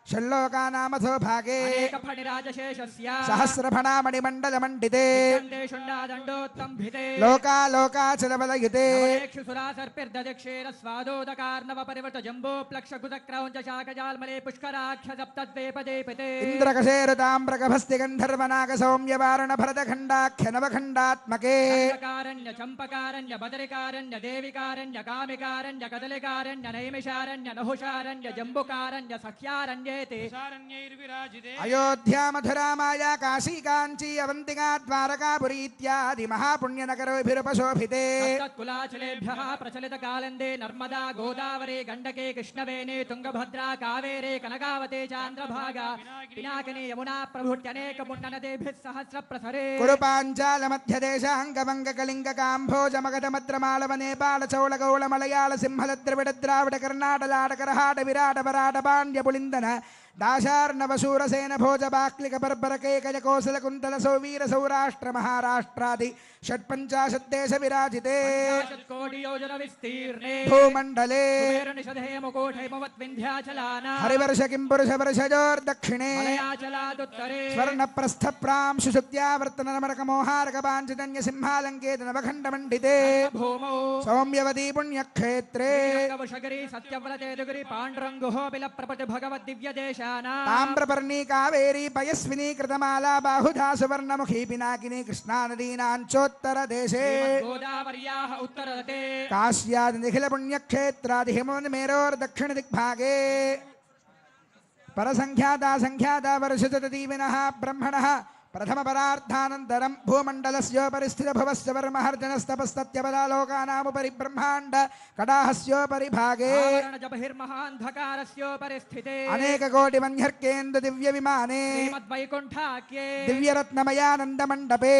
షల్లోకానామథో భాగే సహస్రఫణామణిమండలమండితే లోకాలోకాచలబలయుతే ఇంద్రకశేరుతామ్రకభస్తి గంధర్వనాగ సౌమ్యవారణ భరతఖండాఖ్య నవఖండాత్మకే చంపకారణ్య బదరికారణ్య దేవికారణ్య కామికారణ్య కదలికారణ్య నైమిషారణ్య నహుషారణ్య జంబుకారణ్య సఖ్యారణ్యేతే అయోధ్యా మధురా మాయా కాశీ కాంచీ అవంతికా ద్వారకాపురీ ఇత్యాది మహాపుణ్యనగరోభిరుపశోభితే కులాచలేభ్యః ప్రచలిత కాలందే నర్మదా గోదావరి గండకే కృష్ణవేణి తుంగభద్రా కావేరే కనకావతే చాంద్రభాగా పినాకిని యమునా ప్రభుత్యనేక పుణ్యనదేభిః సహస్ర ప్రసరే కురు పాంచాల మధ్యదేశాంగవంగ కళింగ కాంభోజ మగధ మద్రమాళవ నేపాళ చౌళ గౌళ మలయాళ సింహల ద్రవిడ ద్రావిడ కర్ణాటలాట కరహాట విరాట వరాట పాండ్య పులిందన దాశార్ణవ శూరసేన భోజ బాక్లిక బర్బర కేకయ కోసల కుంతల సౌవీర సౌరాష్ట్ర మహారాష్ట్రాది షట్పంచాశద్దేశ విరాజితే భూమండలే హరివర్ష కిం పురుష వర్షజోర్దక్షిణే స్వర్ణ ప్రస్థ ప్రాంశు శుక్త్యావర్తన నమరక మోహారక పాంచజన్య సింహాలంకేత నవఖండ మండితే సౌమ్యవతీ పుణ్యక్షేత్రే తామ్రపర్ణీ కావేరీ పయస్వినీ కృతమాలా బాహుధా సువర్ణముఖీ పినాకినీ కృష్ణా నదీనాంచోత్తర దేశే కాశ్యాది నిఖిల పుణ్యక్షేత్రాది హిమవన్మేరోర్దక్షిణ దిగ్భాగే పరసంఖ్యాతా సంఖ్యాతా వర్షతదీవినః బ్రహ్మణః ప్రథమ పరార్థానంతరం భూమండలస్యోపరి స్థితభువస్య వర్మహర్జనస్తపస్తత్యపదాలోకానాముపరి బ్రహ్మాండ కడాహస్యోపరి భాగే అనేక కోటి వన్యర్కేందు దివ్య విమానే దివ్యరత్నమయానంద మండపే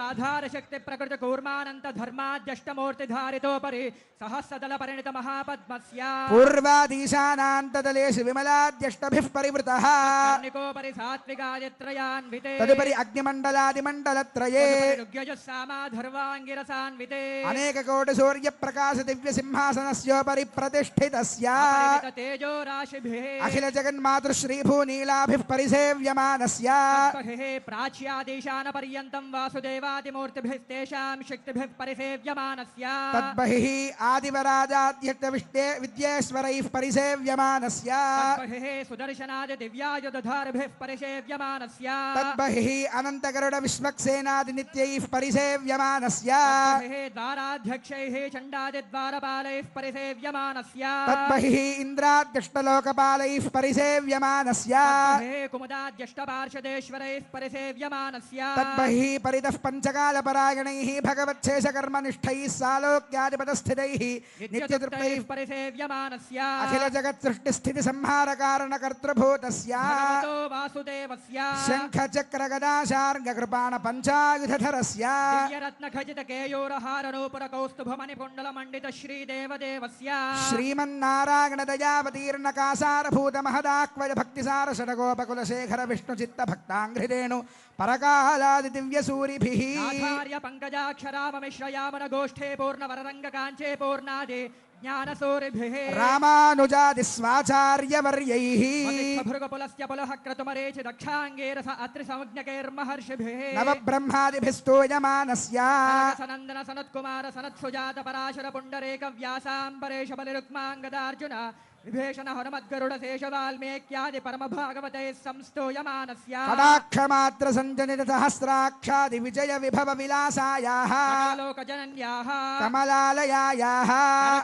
ఆధారశక్తి ప్రకృతి కూర్మానంత ధర్మాద్యష్టమూర్తిధారితోపరి సహస్రదళ పరిణిత మహాపద్మస్య పూర్వాదీశానాంతదలేషు విమలాద్యష్టభిః పరివృతః సాత్వికాదిత్రయాన్వితే తదుపరి అగ్నిమండలాదిమండలత్రయే అనేక కోటి సూర్య ప్రకాశ దివ్య సింహాసనస్యోపరి ప్రతిష్ఠితస్య అఖిల జగన్మాతృశ్రీ భూనీలాభిః పరిసేవ్యమానస్య ప్రాచ్యాదేశాన పర్యంతం వాసుదేవాదిమూర్తిభిస్తేషాం శక్తిభిః పరిసేవ్యమానస్య తద్బహిః ఆదివరాజాద్యర్థ విద్యేశ్వరైః పరిసేవ్యమానస్య సుదర్శనాది దివ్యాయుధారిభిః పరిసేవ్యమానస్య తద్బహిః అనంతగరుడ విశ్వక్సేనాది నిత్యైః పరిసేవ్యమానస్య ద్వారాధ్యక్షైః చండాది ద్వారపాలైః పరిసేవ్యమానస్య తద్బహిః ఇంద్రాద్యష్టలోకపాలైః పరిసేవ్యమానస్య కుముదాద్యష్టపార్షదేశ్వరైః పరిసేవ్యమానస్య తద్బహిః పరితః పంచకాలపరాయణైః భగవచ్ఛేషకర్మనిష్ఠైః సాలోక్యాదిపదస్థితైః నిత్యతృప్తైః పరిసేవ్యమానస్య అఖిల జగత్ సృష్టి స్థితి సంహార కారణ కర్తృభూతస్య వాసుదేవస్య శంఖ చక్ర గదాశార్గ కృపాణ పంచాయుధరస్య రత్న ఖచిత కేయూరహార నూపుర కౌస్తుభమణి పుండల మండిత శ్రీదేవదేవస్య శ్రీమన్నారాయణ దయావతీర్ణ కాసారభూత మహదాక్వయ భక్తిసార షడగోపకుల శేఖర విష్ణు చిత్త భక్తాంఘ్రిరేణు పరకాలాది దివ్య సూరిభిః ఆచార్య పంకజాక్షరామమిశ్రయామన గోష్ఠే పూర్ణ వరరంగ కాంచే పూర్ణాది జ్ఞానసూరిభిః రామానుజాది స్వాచార్యవర్యైః భృగపులస్య పులః క్రతుమరేచి దక్షాంగేరస అత్రి సంజ్ఞకైర్మహర్షిభిః నవబ్రహ్మాదిభిస్తూయమానస్య సనందన సనత్కుమార సనత్సుజాత పరాశర పుండరేక వ్యాసాంబరేష బలిరుక్మాంగదార్జున విభీషణ హనుమద్గరుడ శేష వాల్మీక్యాది పరమ భాగవతే సంస్తూయమానస్య కటాక్షమాత్ర సంజనిత సహస్రాక్షాది విజయ విభవ విలాసాయాః లోకజనన్యాః కమలాలయాయాః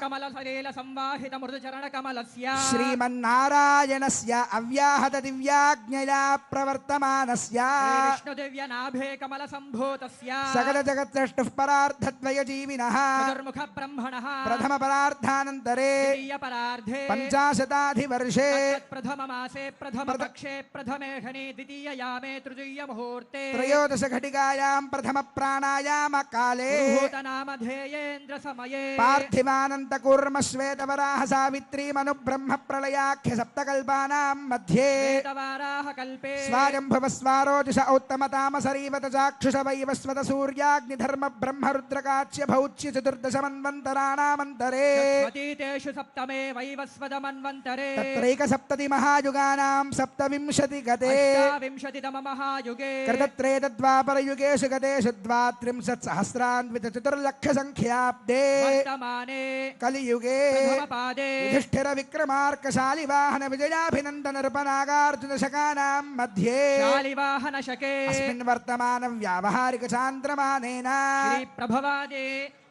కమల సలీల సంవాహిత మృదు చరణ కమలస్య శ్రీమన్నారాయణస్య అవ్యాహత దివ్యాజ్ఞయా ప్రవర్తమానస్య విష్ణు దివ్య నాభే కమల సంభూతస్య సకల జగత్సృష్టుః పరార్థద్వయ జీవినః చతుర్ముఖ బ్రహ్మణః ప్రథమ పరార్థానంతరే ద్వితీయ పరార్థే పంచాశతాధివర్షే ప్రథమ మాసే ప్రథమ పక్షే ప్రథమే హని ద్వితీయ యామే తృతీయ ముహూర్తే త్రయోదశ ఘటికాయాం ప్రథమ ప్రాణాయామ కాలే నామధేయేంద్ర సమయే పార్థివానంత కూర్మ శ్వేతవరాహ సావిత్రీ మను బ్రహ్మ ప్రళయాఖ్య సప్తకల్పానాం మధ్యే వేదవారాహ కల్పే స్వాయంభవ స్వారోజుష ఔత్తమతామసరీవత చాక్షుష వైవస్వత సూర్యాగ్నిధర్మ బ్రహ్మ రుద్రకాచ్య భౌచ్య చతుర్దశ మన్వంతరాణామంతరే స్వతీతేషు సప్తమే వైవస్వత मन्वन्तरे तत्रैकसप्तति महायुगानां सप्तविंशति गते 28तम महायुगे कृतत्रेतद्वापरयुगेषु गतेषु द्वात्रिंशत्सहस्रान्वितचतुर्लक्षसङ्ख्याब्दे वर्तमाने कलियुगे प्रथमपादे युधिष्ठिर विक्रमार्क शालिवाहन विजयाभिनन्दन नृपनागार्जुन शकानां मध्ये शालिवाहनशके अस्मिन् वर्तमानं व्यावहारिक चान्द्रमानेन श्रीप्रभवादे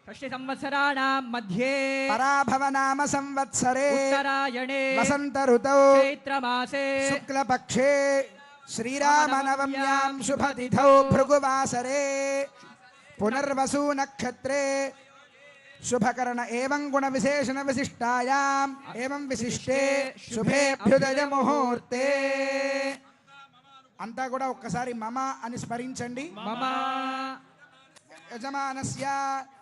षष्टिसंवत्सराणां मध्ये पराभव नाम संवत्सरे उत्तरायणे वसन्त ऋतौ चैत्रमासे शुक्लपक्षे श्रीरामनवम्यां शुभतिथौ भृगुवासरे पुनर्वसु नक्षत्रे शुभकर्ण एवं गुण विशेषण विशिष्टायाम् एवं विशिष्टे शुभेभ्युदय मुहूर्ते అంతా కూడా ఒక్కసారి మమ అని స్మరించండి. मम యజమానస్య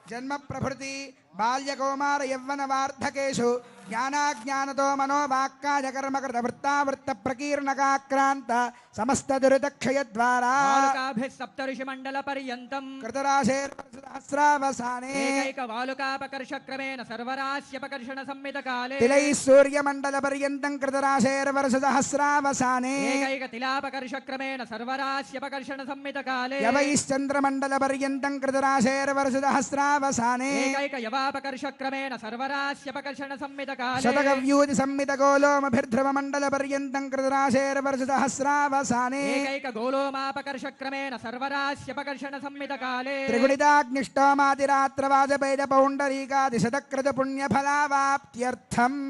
జన్మ ప్రభృతి బాల్య కౌమార యవ్వన వార్ధకేషు జ్ఞానాజ్ఞానతో మనోవాక్కాయ కర్మకృత వృత్తావృత్త ప్రకీర్ణకాక్రాంత సమస్త దురితక్షయ ద్వారా वालुकाभिः सप्तऋषिमण्डलपर्यन्तम् कृतराशेर्सहस्रावसाने एकैकवालुकापकर्षक्रमेण सर्वराश्यपकर्षणसंमितकाले तिलैः सूर्यमण्डलपर्यन्तं कृतराशेर्वर्षसहस्रावसाने एकैकतिलापकर्षक्रमेण सर्वराश्यपकर्षणसंमितकाले यवैश्चन्द्रमण्डलपर्यन्तं कृतराशेर्वर्षसहस्रावसाने एकैकयवापकर्षक्रमेण सर्वराश्यपकर्षणसंमितकाले शतकव्यूति संमितगोलोमभिर्ध्रुवमण्डलपर्यन्तं कृतराशेर्वर्षसहस्रावसाने एकैकगोलोमापकर्षक्रमेण सर्वराश्यपकर्षणसंमितकाले त्रिगुणिताग्निष्टोमातिरात्रवाजपेदपौण्डरीकादिशतक्रतुपुण्यफलावाप्त्यर्थम्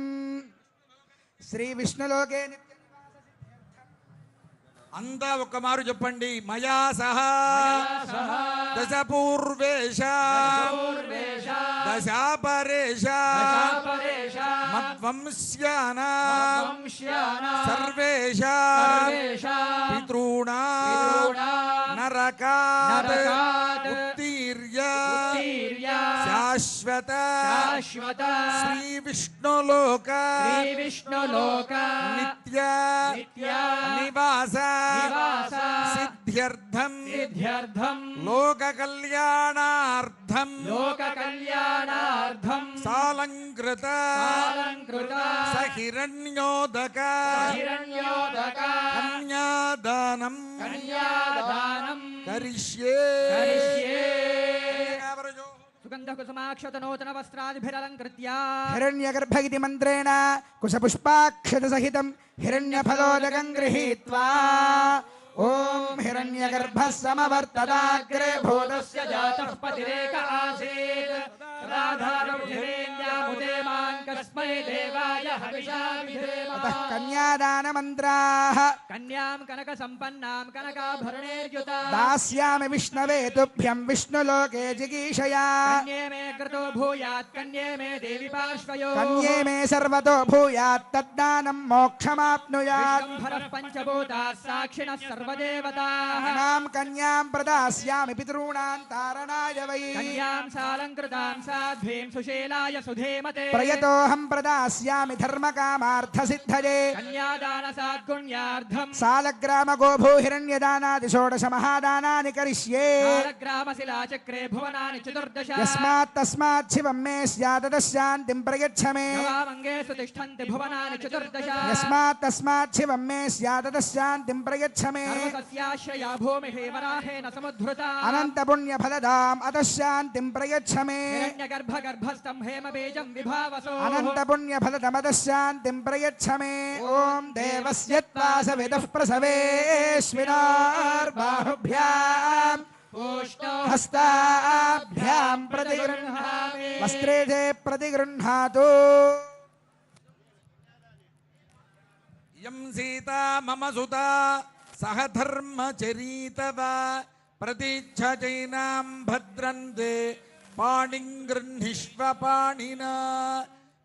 श्रीविष्णुलोके అంతా ఒక్క మారు చెప్పండి. మయా సహా దశ పూర్వేశ దశాపరేశ మద్వంశ్యానా సర్వేశ పితॄణా నరకాత్ ఉత్తీర్య శాశ్వత శ్రీ విష్ణులోక నిత్య నివాస సిద్ధ్యర్థం లోక కళ్యాణార్థం సాలంకృత సహిరణ్యోదక కన్యాదానం కరిష్యే. సుగంధకుసుమాక్షత వస్త్రాదిభిరలంకృత్య हिरण्यगर्भ इति मन्त्रेण कुशपुष्पाक्षतसहितं हिरण्यफलोदकं गृहीत्वा ॐ हिरण्यगर्भः समवर्तदाग्रे भूतस्य जातः पतिरेक आसीत् राधारमुदेन्द्यामुदे मां कस्मै देवाय हविषा विधेमः. अतः कन्यादानमन्त्राः कन्यां कनकसम्पन्नां कनकाभरणैर्युतां दास्यामि विष्णवे तुभ्यं विष्णुलोके जिगीषया. कन्ये मे कृतो भूयात् कन्ये मे देवि पार्श्वयोः कन्ये मे सर्वतो भूयात् तद्दानं मोक्षमाप्नुयात्. विश्वम्भरः पञ्चभूताः साक्षिणः सर्वदेवताः इमां कन्यां प्रदास्यामि पितॄणां तारणाय वै. कन्यां सालङ्कृतां साध्वीं सुशीलाय सुधीमते प्रयतोऽहं प्रदास्यामि धर्मकामार्थसिद्धये. कन्यादानसाद्गुण्यार्थं सालग्रामगोभूहिरण्यदानादि षोडश महादानानि करिष्ये. कालग्रामशिलाचक्रे भुवनानि चतुर्दश यस्मात् तस्मात् शिवं मे स्यादतः शान्तिं प्रयच्छ मे. नवामङ्गेषु तिष्ठन्ति भुवनानि चतुर्दश यस्मात् तस्मात् शिवं मे स्यादतः शान्तिं प्रयच्छ मे. सर्वसस्याश्रया भूमिः वराहेण समुद्धृता अनन्तपुण्यफलदाम् अतः शान्तिं प्रयच्छ मे. हिरण्यगर्भगर्भस्थं हेमबीजं विभावसो अनन्तपुण्यफलदमतः शान्तिं प्रयच्छ मे. ॐ देवस्य त्वा सवितः प्रसवेश्विनार्बाहुभ्याम् हस्ताभ्यां प्रतिगृह्णामि वस्त्रेजे प्रतिगृह्णातु. యం సీతా మమ సుతా సహ ధర్మచరీతవ ప్రతీచ్ఛైనాం భద్రంతే పాణిం గృహ్ణిష్వ పాణినా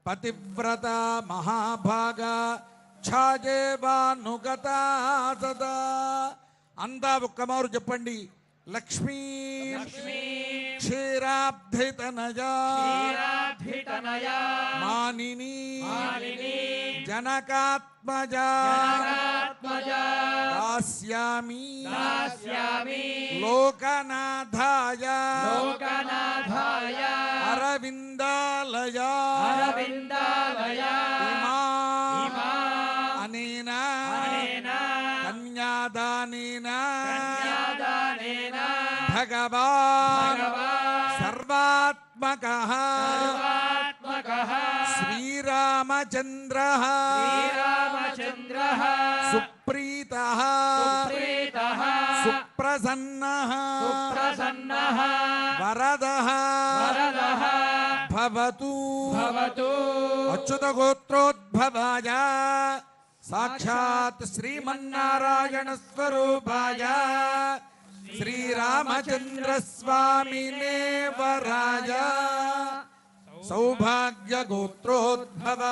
పతివ్రత మహాభాగా ఛాజేవానుగతా సదా. అంతా ఒక్కమారు చెప్పండి. లక్ష్మీ క్షీరాబ్ధితనయా మానిని జనకాత్మజా దాస్యామి లోకనాథాయ అరవిందాలయా ఇమా కన్యాదానేన కన్యాదానేన భగవాన్ భగవాన్ సర్వాత్మకః సర్వాత్మకః శ్రీరామచంద్రః శ్రీరామచంద్రః సుప్రీతః సుప్రీతః సుప్రసన్నః సుప్రసన్నః వరదః వరదః భవతు భవతు అచ్యుత గోత్రోద్భవాయ సాక్షాత్ శ్రీమన్నారాయణ స్వరూపాయ శ్రీరామచంద్ర స్వామినే వరాయ సౌభాగ్య గోత్రోద్భవ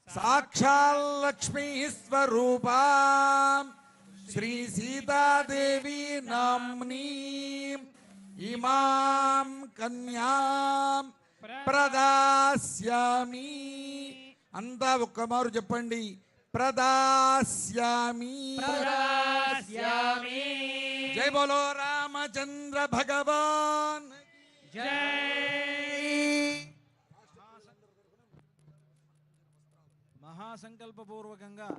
సాక్షాల్లక్ష్మీ స్వరూపా శ్రీ సీతాదేవి నామ్ని ఇమాం కన్యాం ప్రదాస్యామి. అంతా ఒక్కమారు చెప్పండి, ప్రదాస్యామి. ప్రదాస్యామి. జై బోలో రామచంద్ర భగవాన్. జై. మహాసంకల్పపూర్వకంగా